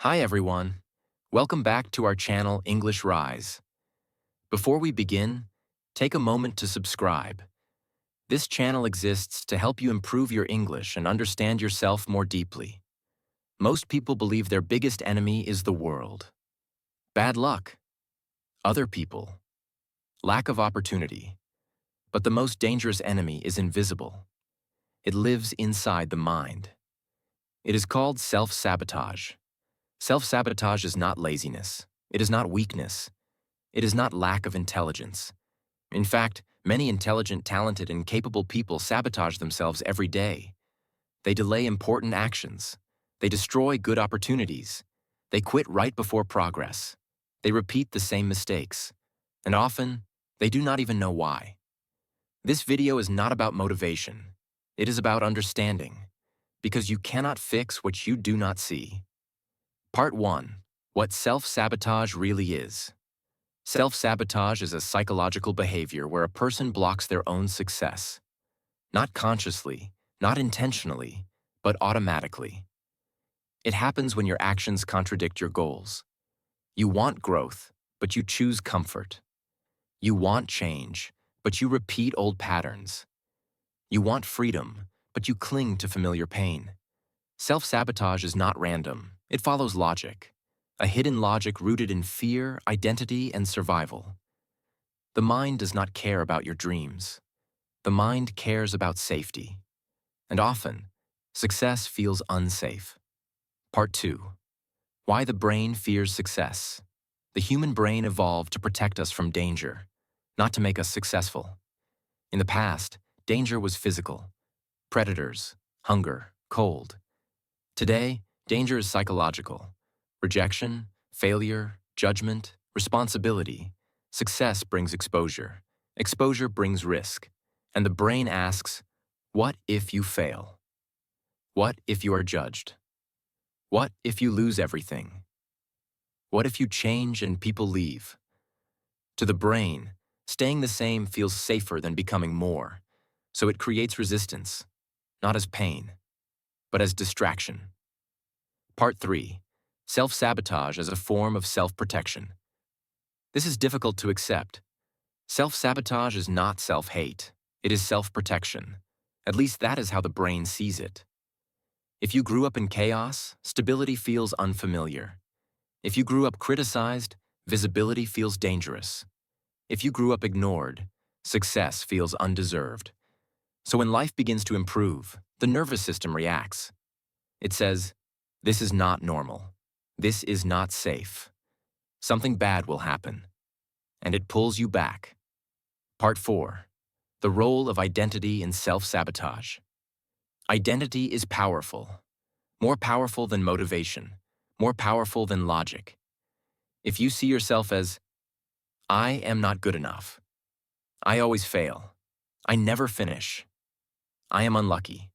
Hi everyone. Welcome back to our channel English Rise. Before we begin, take a moment to subscribe. This channel exists to help you improve your English and understand yourself more deeply. Most people believe their biggest enemy is the world. Bad luck. Other people. Lack of opportunity. But the most dangerous enemy is invisible. It lives inside the mind. It is called self-sabotage. Self-sabotage is not laziness. It is not weakness. It is not lack of intelligence. In fact, many intelligent, talented, and capable people sabotage themselves every day. They delay important actions. They destroy good opportunities. They quit right before progress. They repeat the same mistakes. And often, they do not even know why. This video is not about motivation. It is about understanding. Because you cannot fix what you do not see. Part 1. What self-sabotage really is. Self-sabotage is a psychological behavior where a person blocks their own success. Not consciously, not intentionally, but automatically. It happens when your actions contradict your goals. You want growth, but you choose comfort. You want change, but you repeat old patterns. You want freedom, but you cling to familiar pain. Self-sabotage is not random. It follows logic. A hidden logic rooted in fear, identity, and survival. The mind does not care about your dreams. The mind cares about safety. And often, success feels unsafe. Part 2. Why the brain fears success. The human brain evolved to protect us from danger, not to make us successful. In the past, danger was physical. Predators, hunger, cold. Today, danger is psychological. Rejection, failure, judgment, responsibility. Success brings exposure. Exposure brings risk. And the brain asks, what if you fail? What if you are judged? What if you lose everything? What if you change and people leave? To the brain, staying the same feels safer than becoming more, so it creates resistance, not as pain, but as distraction. Part 3. Self-sabotage as a form of self-protection. This is difficult to accept. Self-sabotage is not self-hate. It is self-protection. At least that is how the brain sees it. If you grew up in chaos, stability feels unfamiliar. If you grew up criticized, visibility feels dangerous. If you grew up ignored, success feels undeserved. So when life begins to improve, the nervous system reacts. It says, this is not normal. This is not safe. Something bad will happen. And it pulls you back. Part 4. The role of identity in self-sabotage. Identity is powerful. More powerful than motivation. More powerful than logic. If you see yourself as, I am not good enough. I always fail. I never finish. I am unlucky.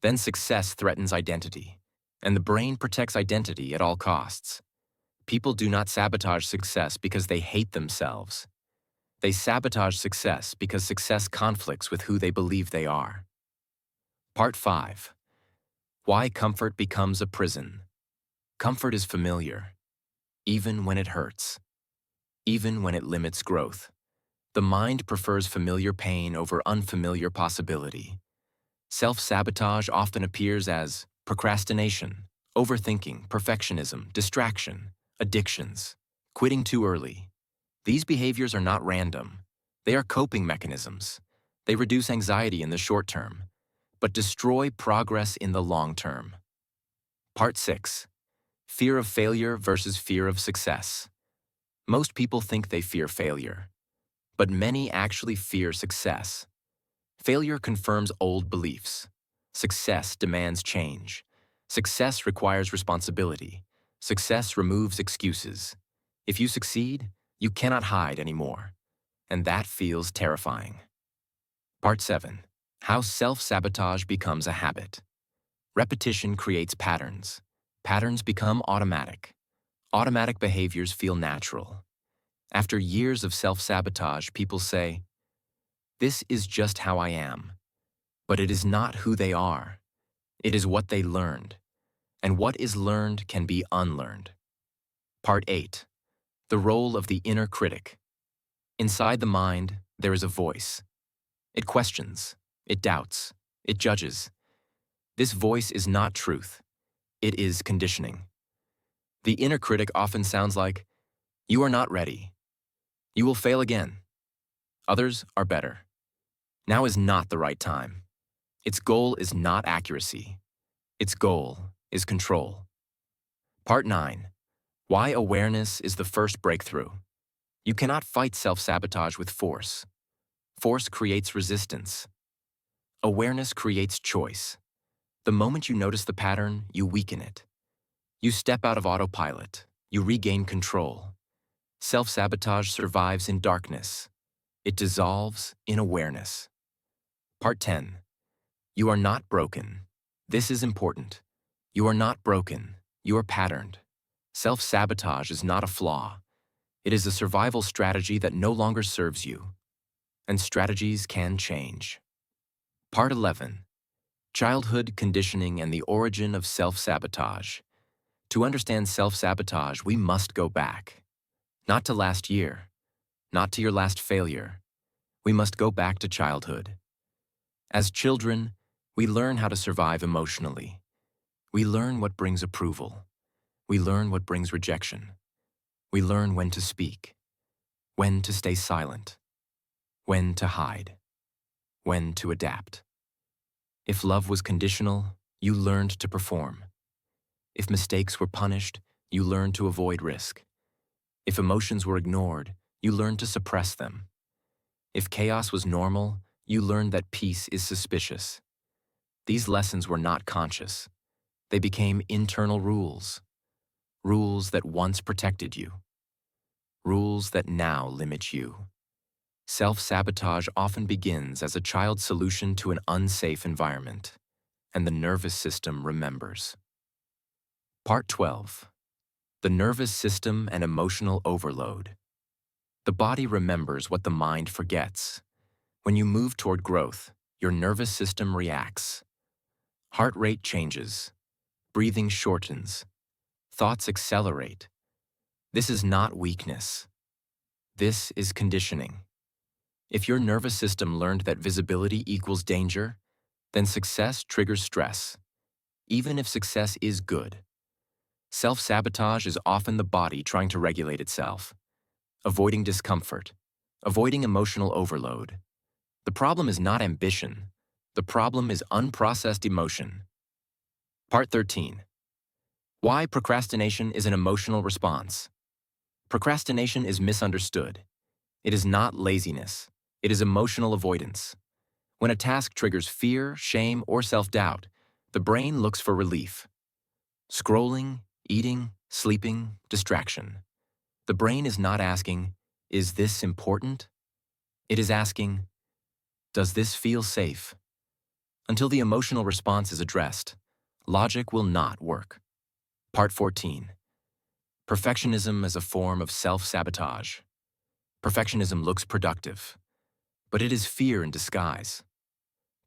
Then success threatens identity. And the brain protects identity at all costs. People do not sabotage success because they hate themselves. They sabotage success because success conflicts with who they believe they are. Part 5. Why comfort becomes a prison. Comfort is familiar, even when it hurts, even when it limits growth. The mind prefers familiar pain over unfamiliar possibility. Self-sabotage often appears as procrastination, overthinking, perfectionism, distraction, addictions, quitting too early. These behaviors are not random. They are coping mechanisms. They reduce anxiety in the short term, but destroy progress in the long term. Part 6. Fear of failure versus fear of success. Most people think they fear failure, but many actually fear success. Failure confirms old beliefs. Success demands change. Success requires responsibility. Success removes excuses. If you succeed, you cannot hide anymore. And that feels terrifying. Part 7. How self-sabotage becomes a habit. Repetition creates patterns. Patterns become automatic. Automatic behaviors feel natural. After years of self-sabotage, people say, this is just how I am. But it is not who they are. It is what they learned. and what is learned can be unlearned. Part 8. The role of the inner critic. Inside the mind, there is a voice. It questions, it doubts, it judges. This voice is not truth. It is conditioning. The inner critic often sounds like, "You are not ready. You will fail again. Others are better. Now is not the right time." Its goal is not accuracy. Its goal is control. Part 9. Why awareness is the first breakthrough. You cannot fight self-sabotage with force. Force creates resistance. Awareness creates choice. The moment you notice the pattern, you weaken it. You step out of autopilot. You regain control. Self-sabotage survives in darkness. It dissolves in awareness. Part 10. You are not broken. This is important. You are not broken. You are patterned. Self-sabotage is not a flaw. It is a survival strategy that no longer serves you. And strategies can change. Part 11. Childhood conditioning and the origin of self-sabotage. To understand self-sabotage, we must go back. Not to last year, not to your last failure. We must go back to childhood. As children, we learn how to survive emotionally. We learn what brings approval. We learn what brings rejection. We learn when to speak, when to stay silent, when to hide, when to adapt. If love was conditional, you learned to perform. If mistakes were punished, you learned to avoid risk. If emotions were ignored, you learned to suppress them. If chaos was normal, you learned that peace is suspicious. These lessons were not conscious. They became internal rules. Rules that once protected you. Rules that now limit you. Self-sabotage often begins as a child's solution to an unsafe environment, and the nervous system remembers. Part 12. The nervous system and emotional overload. The body remembers what the mind forgets. When you move toward growth, your nervous system reacts. Heart rate changes. Breathing shortens. Thoughts accelerate. This is not weakness. This is conditioning. If your nervous system learned that visibility equals danger, then success triggers stress, even if success is good. Self-sabotage is often the body trying to regulate itself, avoiding discomfort, avoiding emotional overload. The problem is not ambition. The problem is unprocessed emotion. Part 13. Why procrastination is an emotional response. Procrastination is misunderstood. It is not laziness. It is emotional avoidance. When a task triggers fear, shame, or self-doubt, the brain looks for relief. Scrolling, eating, sleeping, distraction. The brain is not asking, "Is this important?" It is asking, "Does this feel safe?" Until the emotional response is addressed, logic will not work. Part 14. Perfectionism as a form of self-sabotage. Perfectionism looks productive, but it is fear in disguise.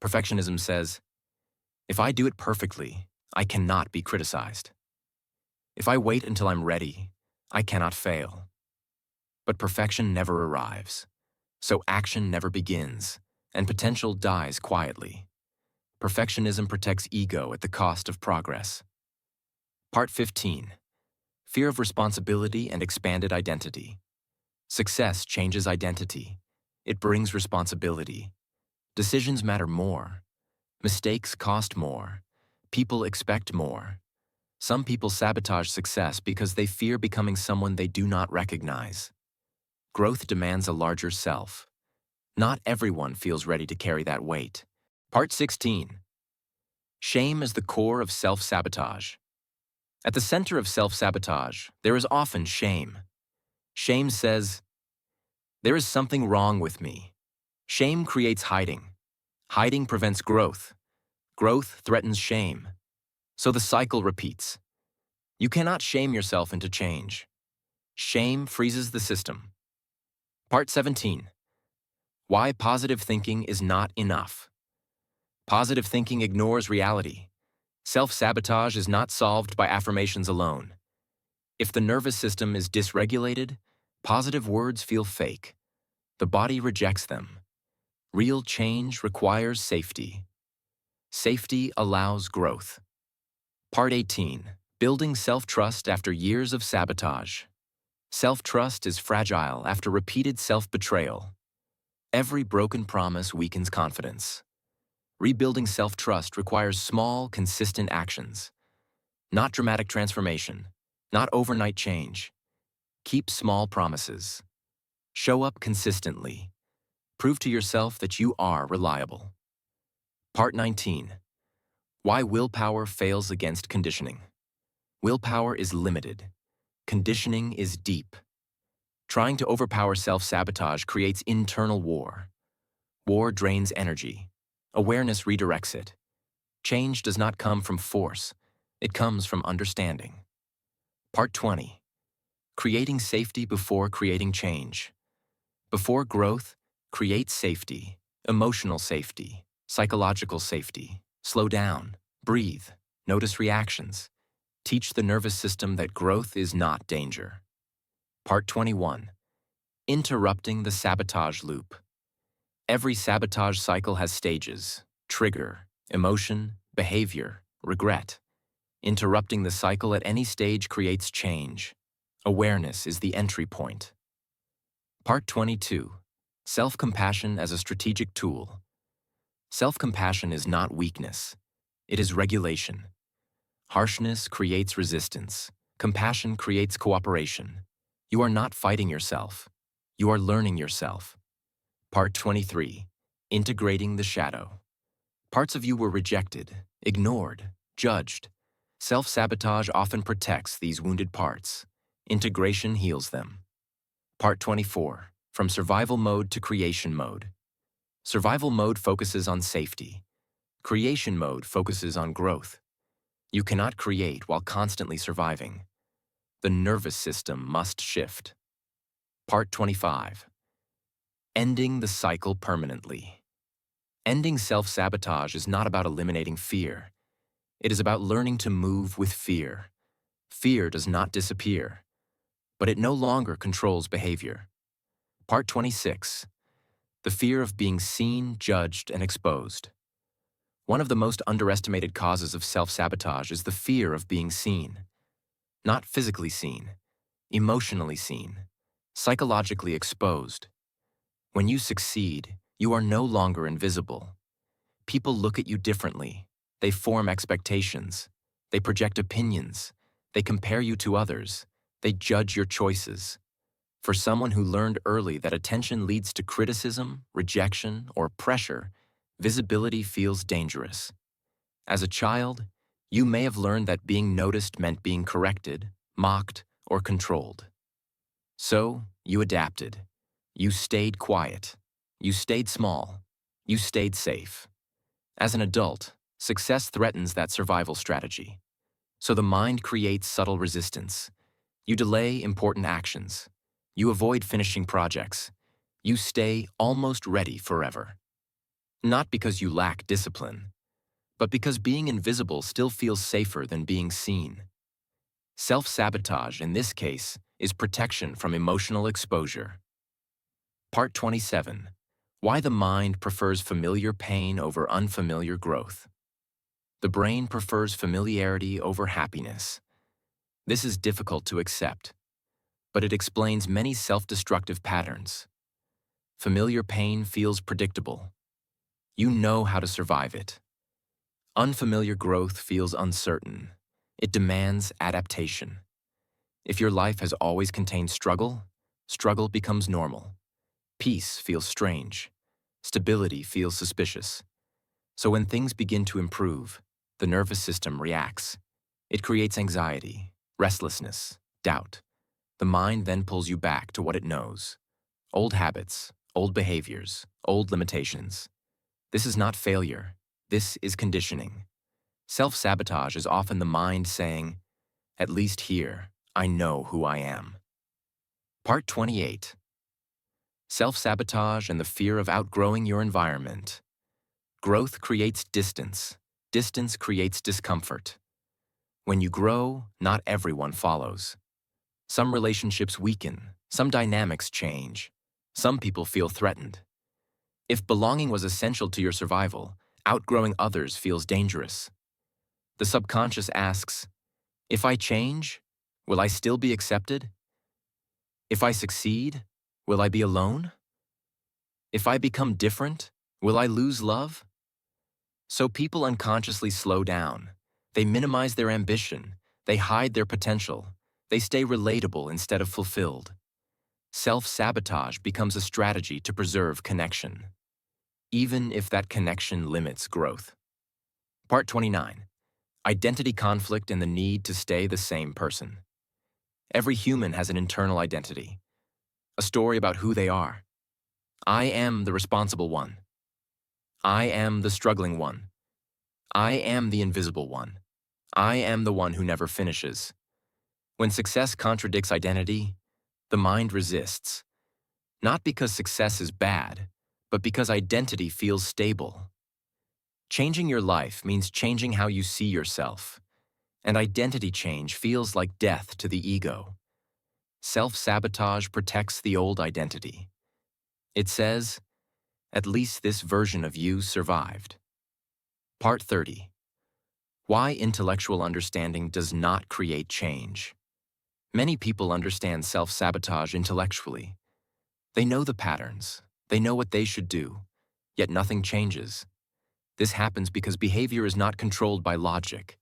Perfectionism says, "If I do it perfectly, I cannot be criticized. If I wait until I'm ready, I cannot fail." But perfection never arrives, so action never begins, and potential dies quietly. Perfectionism protects ego at the cost of progress. Part 15. Fear of responsibility and expanded identity. Success changes identity. It brings responsibility. Decisions matter more. Mistakes cost more. People expect more. Some people sabotage success because they fear becoming someone they do not recognize. Growth demands a larger self. Not everyone feels ready to carry that weight. Part 16. Shame is the core of self-sabotage. At the center of self-sabotage, there is often shame. Shame says, "There is something wrong with me." Shame creates hiding. Hiding prevents growth. Growth threatens shame. So the cycle repeats. You cannot shame yourself into change. Shame freezes the system. Part 17. Why positive thinking is not enough. Positive thinking ignores reality. Self-sabotage is not solved by affirmations alone. If the nervous system is dysregulated, positive words feel fake. The body rejects them. Real change requires safety. Safety allows growth. Part 18. Building self-trust after years of sabotage. Self-trust is fragile after repeated self-betrayal. Every broken promise weakens confidence. Rebuilding self-trust requires small, consistent actions. Not dramatic transformation, not overnight change. Keep small promises. Show up consistently. Prove to yourself that you are reliable. Part 19. Why willpower fails against conditioning. Willpower is limited. Conditioning is deep. Trying to overpower self-sabotage creates internal war. War drains energy. Awareness redirects it. Change does not come from force. It comes from understanding. Part 20. Creating safety before creating change. Before growth, create safety, emotional safety, psychological safety. Slow down, breathe, notice reactions. Teach the nervous system that growth is not danger. Part 21. Interrupting the sabotage loop. Every sabotage cycle has stages: trigger, emotion, behavior, regret. Interrupting the cycle at any stage creates change. Awareness is the entry point. Part 22. Self-compassion as a strategic tool. Self-compassion is not weakness. It is regulation. Harshness creates resistance. Compassion creates cooperation. You are not fighting yourself. You are learning yourself. Part 23. Integrating the shadow. Parts of you were rejected, ignored, judged. Self-sabotage often protects these wounded parts. Integration heals them. Part 24. From survival mode to creation mode. Survival mode focuses on safety. Creation mode focuses on growth. You cannot create while constantly surviving. The nervous system must shift. Part 25. Ending the cycle permanently. Ending self-sabotage is not about eliminating fear. It is about learning to move with fear. Fear does not disappear, but it no longer controls behavior. Part 26. The fear of being seen, judged, and exposed. One of the most underestimated causes of self-sabotage is the fear of being seen. Not physically seen, emotionally seen, psychologically exposed. When you succeed, you are no longer invisible. People look at you differently. They form expectations. They project opinions. They compare you to others. They judge your choices. For someone who learned early that attention leads to criticism, rejection, or pressure, visibility feels dangerous. As a child, you may have learned that being noticed meant being corrected, mocked, or controlled. So, you adapted. You stayed quiet. You stayed small. You stayed safe. As an adult, success threatens that survival strategy. So the mind creates subtle resistance. You delay important actions. You avoid finishing projects. You stay almost ready forever. Not because you lack discipline, but because being invisible still feels safer than being seen. Self-sabotage, in this case, is protection from emotional exposure. Part 27. Why the mind prefers familiar pain over unfamiliar growth. The brain prefers familiarity over happiness. This is difficult to accept, but it explains many self-destructive patterns. Familiar pain feels predictable. You know how to survive it. Unfamiliar growth feels uncertain. It demands adaptation. If your life has always contained struggle, struggle becomes normal. Peace feels strange. Stability feels suspicious. So when things begin to improve, the nervous system reacts. It creates anxiety, restlessness, doubt. The mind then pulls you back to what it knows. Old habits, old behaviors, old limitations. This is not failure. This is conditioning. Self-sabotage is often the mind saying, "At least here, I know who I am." Part 28. Self-sabotage and the fear of outgrowing your environment. Growth creates distance. Distance creates discomfort. When you grow, not everyone follows. Some relationships weaken, some dynamics change. Some people feel threatened. If belonging was essential to your survival, outgrowing others feels dangerous. The subconscious asks, if I change, will I still be accepted? If I succeed, will I be alone? If I become different, will I lose love? So people unconsciously slow down. They minimize their ambition. They hide their potential. They stay relatable instead of fulfilled. Self-sabotage becomes a strategy to preserve connection, even if that connection limits growth. Part 29. Identity conflict and the need to stay the same person. Every human has an internal identity, a story about who they are. I am the responsible one. I am the struggling one. I am the invisible one. I am the one who never finishes. When success contradicts identity, the mind resists. Not because success is bad, but because identity feels stable. Changing your life means changing how you see yourself, and identity change feels like death to the ego. Self-sabotage protects the old identity. It says, at least this version of you survived. Part 30. Why intellectual understanding does not create change. Many people understand self-sabotage intellectually. They know the patterns. They know what they should do, yet nothing changes. This happens because behavior is not controlled by logic.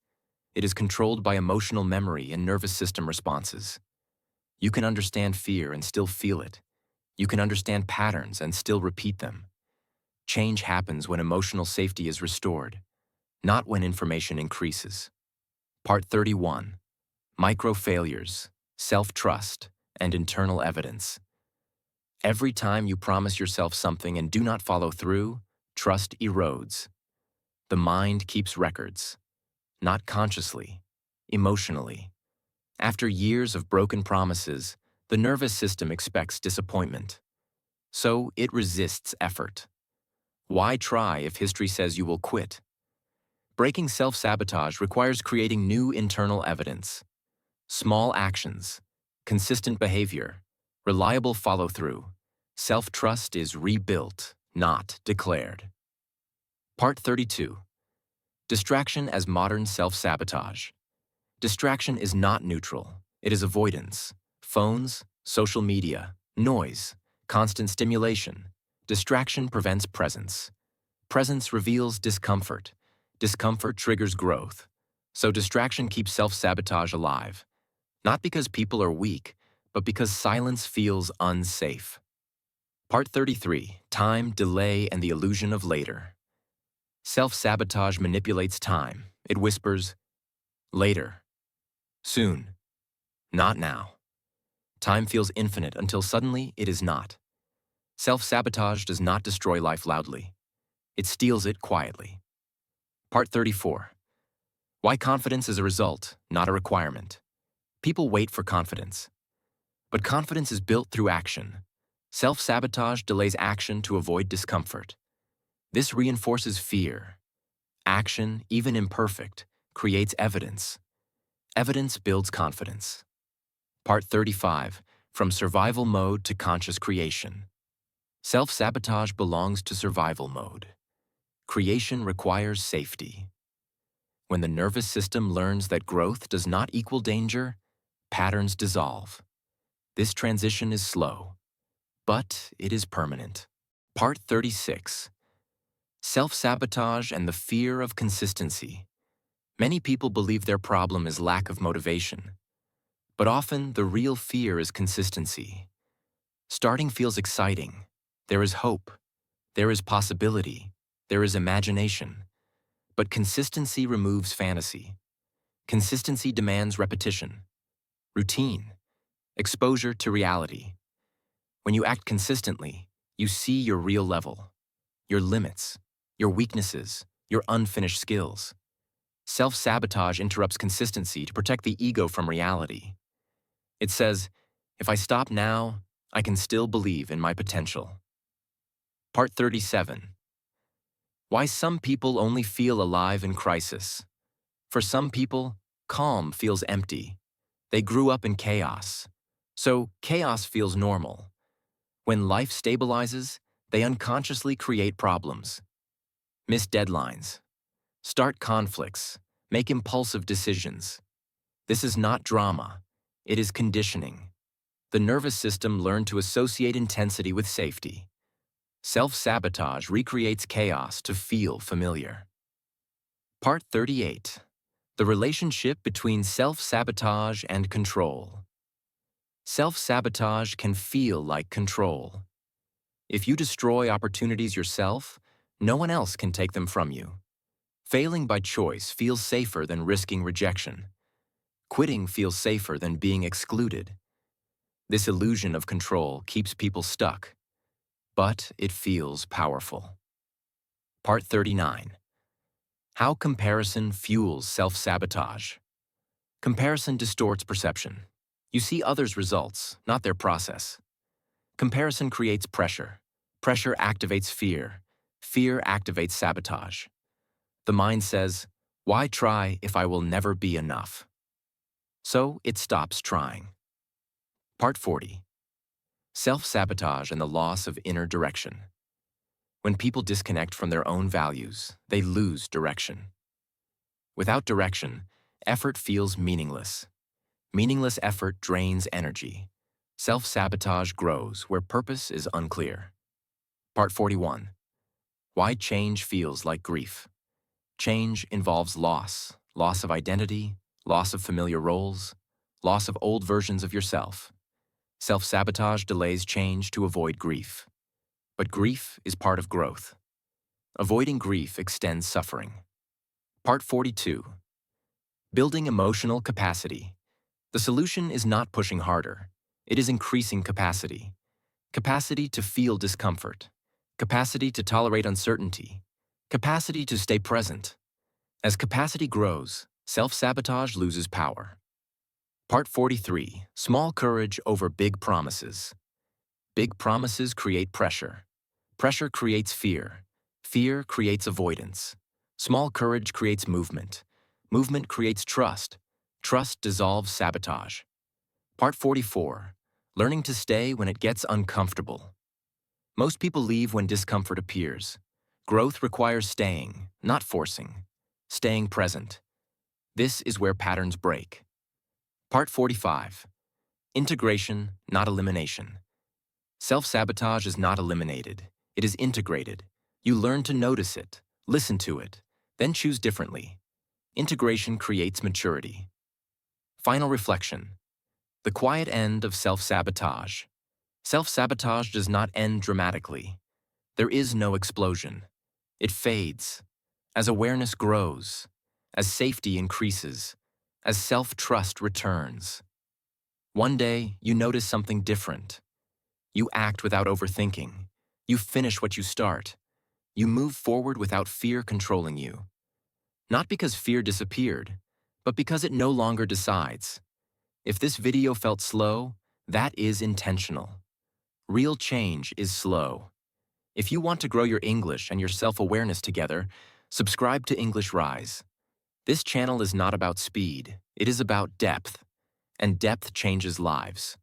It is controlled by emotional memory and nervous system responses. You can understand fear and still feel it. You can understand patterns and still repeat them. Change happens when emotional safety is restored, not when information increases. Part 31. Micro-failures, self-trust, and internal evidence. Every time you promise yourself something and do not follow through, trust erodes. The mind keeps records, not consciously, emotionally. After years of broken promises, the nervous system expects disappointment. So it resists effort. Why try if history says you will quit? Breaking self-sabotage requires creating new internal evidence. Small actions, consistent behavior, reliable follow-through. Self-trust is rebuilt, not declared. Part 32. Distraction as modern self-sabotage. Distraction is not neutral. It is avoidance. Phones, social media, noise, constant stimulation. Distraction prevents presence. Presence reveals discomfort. Discomfort triggers growth. So distraction keeps self-sabotage alive. Not because people are weak, but because silence feels unsafe. Part 33. Time, delay, and the illusion of later. Self-sabotage manipulates time. It whispers, later, soon, not now. Time feels infinite until suddenly it is not. Self-sabotage does not destroy life loudly. It steals it quietly. Part 34. Why confidence is a result, not a requirement. People wait for confidence. But confidence is built through action. Self-sabotage delays action to avoid discomfort. This reinforces fear. Action, even imperfect, creates evidence. Evidence builds confidence. Part 35. From survival mode to conscious creation. Self-sabotage belongs to survival mode. Creation requires safety. When the nervous system learns that growth does not equal danger, patterns dissolve. This transition is slow, but it is permanent. Part 36. Self-sabotage and the fear of consistency. Many people believe their problem is lack of motivation, but often the real fear is consistency. Starting feels exciting. There is hope. There is possibility. There is imagination. But consistency removes fantasy. Consistency demands repetition, routine, exposure to reality. When you act consistently, you see your real level, your limits, your weaknesses, your unfinished skills. Self-sabotage interrupts consistency to protect the ego from reality. It says, if I stop now, I can still believe in my potential. Part 37. Why some people only feel alive in crisis. For some people, calm feels empty. They grew up in chaos. So chaos feels normal. When life stabilizes, they unconsciously create problems. Miss deadlines. Start conflicts. Make impulsive decisions. This is not drama. It is conditioning. The nervous system learned to associate intensity with safety. Self-sabotage recreates chaos to feel familiar. Part 38. The relationship between self-sabotage and control. Self-sabotage can feel like control. If you destroy opportunities yourself, no one else can take them from you. Failing by choice feels safer than risking rejection. Quitting feels safer than being excluded. This illusion of control keeps people stuck, but it feels powerful. Part 39. How comparison fuels self-sabotage. Comparison distorts perception. You see others' results, not their process. Comparison creates pressure. Pressure activates fear. Fear activates sabotage. The mind says, "Why try if I will never be enough?" So it stops trying. Part 40. Self-sabotage and the loss of inner direction. When people disconnect from their own values, they lose direction. Without direction, effort feels meaningless. Meaningless effort drains energy. Self-sabotage grows where purpose is unclear. Part 41. Why change feels like grief. Change involves loss. Loss of identity, loss of familiar roles, loss of old versions of yourself. Self-sabotage delays change to avoid grief. But grief is part of growth. Avoiding grief extends suffering. Part 42. Building emotional capacity. The solution is not pushing harder. It is increasing capacity. Capacity to feel discomfort. Capacity to tolerate uncertainty. Capacity to stay present. As capacity grows, self-sabotage loses power. Part 43. Small courage over big promises. Big promises create pressure. Pressure creates fear. Fear creates avoidance. Small courage creates movement. Movement creates trust. Trust dissolves sabotage. Part 44. Learning to stay when it gets uncomfortable. Most people leave when discomfort appears. Growth requires staying, not forcing. Staying present. This is where patterns break. Part 45. Integration, not elimination. Self-sabotage is not eliminated. It is integrated. You learn to notice it, listen to it, then choose differently. Integration creates maturity. Final reflection. The quiet end of self-sabotage. Self-sabotage does not end dramatically. There is no explosion. It fades. As awareness grows, as safety increases, as self-trust returns. One day, you notice something different. You act without overthinking. You finish what you start. You move forward without fear controlling you. Not because fear disappeared, but because it no longer decides. If this video felt slow, that is intentional. Real change is slow. If you want to grow your English and your self-awareness together, subscribe to English Rise. This channel is not about speed, it is about depth, and depth changes lives.